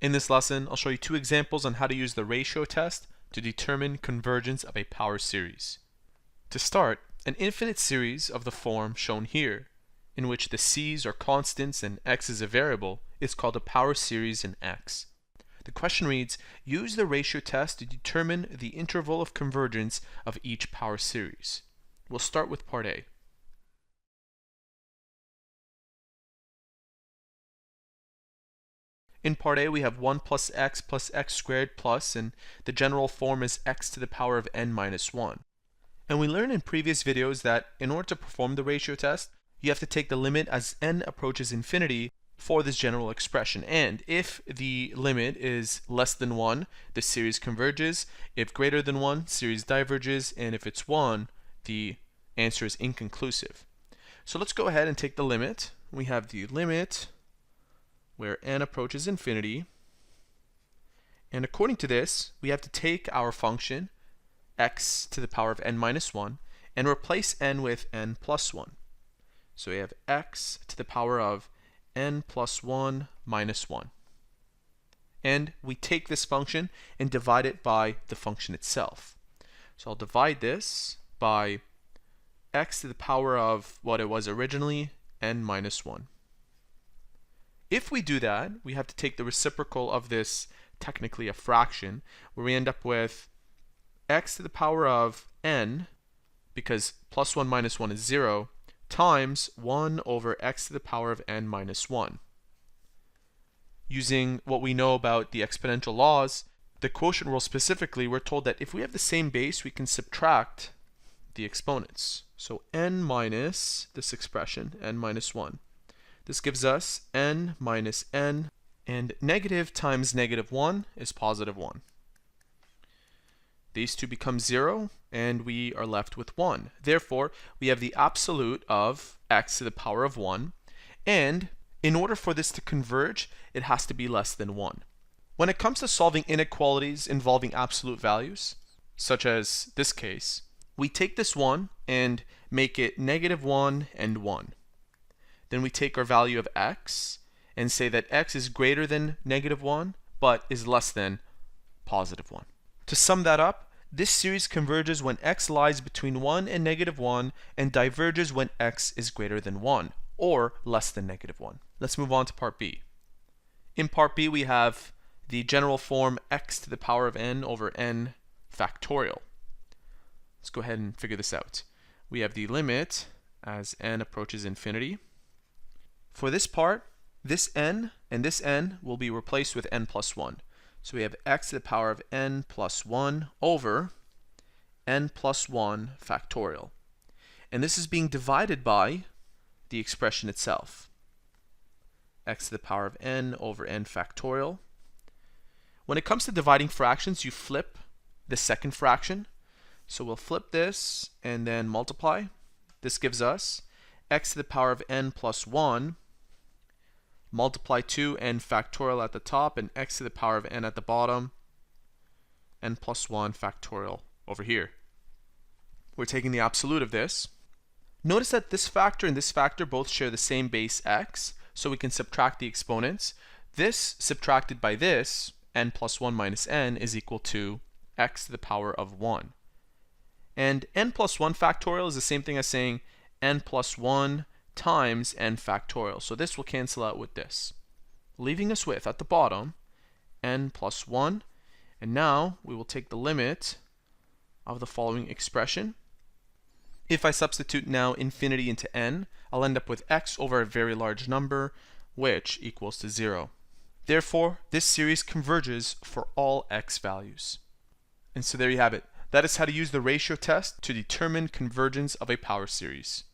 In this lesson, I'll show you two examples on how to use the ratio test to determine convergence of a power series. To start, an infinite series of the form shown here, in which the c's are constants and x is a variable, is called a power series in X. The question reads, use the ratio test to determine the interval of convergence of each power series. We'll start with part A. In part A, we have 1 plus x squared plus, and the general form is x to the power of n minus 1. And we learned in previous videos that in order to perform the ratio test, you have to take the limit as n approaches infinity for this general expression. And if the limit is less than 1, the series converges. If greater than 1, series diverges. And if it's 1, the answer is inconclusive. So let's go ahead and take the limit. We have the limit where n approaches infinity. And according to this, we have to take our function x to the power of n minus 1 and replace n with n plus 1. So we have x to the power of n plus 1 minus 1. And we take this function and divide it by the function itself. So I'll divide this by x to the power of what it was originally, n minus 1. If we do that, we have to take the reciprocal of this, technically a fraction, where we end up with x to the power of n, because plus 1 minus 1 is 0, times 1 over x to the power of n minus 1. Using what we know about the exponential laws, the quotient rule specifically, we're told that if we have the same base, we can subtract the exponents. So n minus this expression, n minus 1. This gives us n minus n, and negative times negative 1 is positive 1. These two become 0, and we are left with 1. Therefore, we have the absolute of x to the power of 1, and in order for this to converge, it has to be less than 1. When it comes to solving inequalities involving absolute values, such as this case, we take this 1 and make it negative 1 and 1. Then we take our value of x and say that x is greater than negative 1, but is less than positive 1. To sum that up, this series converges when x lies between 1 and negative 1 and diverges when x is greater than 1 or less than negative 1. Let's move on to part B. In part B, we have the general form x to the power of n over n factorial. Let's go ahead and figure this out. We have the limit as n approaches infinity. For this part, this n and this n will be replaced with n plus 1. So we have x to the power of n plus 1 over n plus 1 factorial. And this is being divided by the expression itself. X to the power of n over n factorial. When it comes to dividing fractions, you flip the second fraction. So we'll flip this and then multiply. This gives us x to the power of n plus 1 multiply 2 n factorial at the top and x to the power of n at the bottom, n plus 1 factorial over here. We're taking the absolute of this. Notice that this factor and this factor both share the same base x, so we can subtract the exponents. This subtracted by this, n plus 1 minus n, is equal to x to the power of 1. And n plus 1 factorial is the same thing as saying n plus 1 times n factorial. So this will cancel out with this, leaving us with, at the bottom, n plus 1. And now we will take the limit of the following expression. If I substitute now infinity into n, I'll end up with x over a very large number, which equals to 0. Therefore, this series converges for all x values. And so there you have it. That is how to use the ratio test to determine convergence of a power series.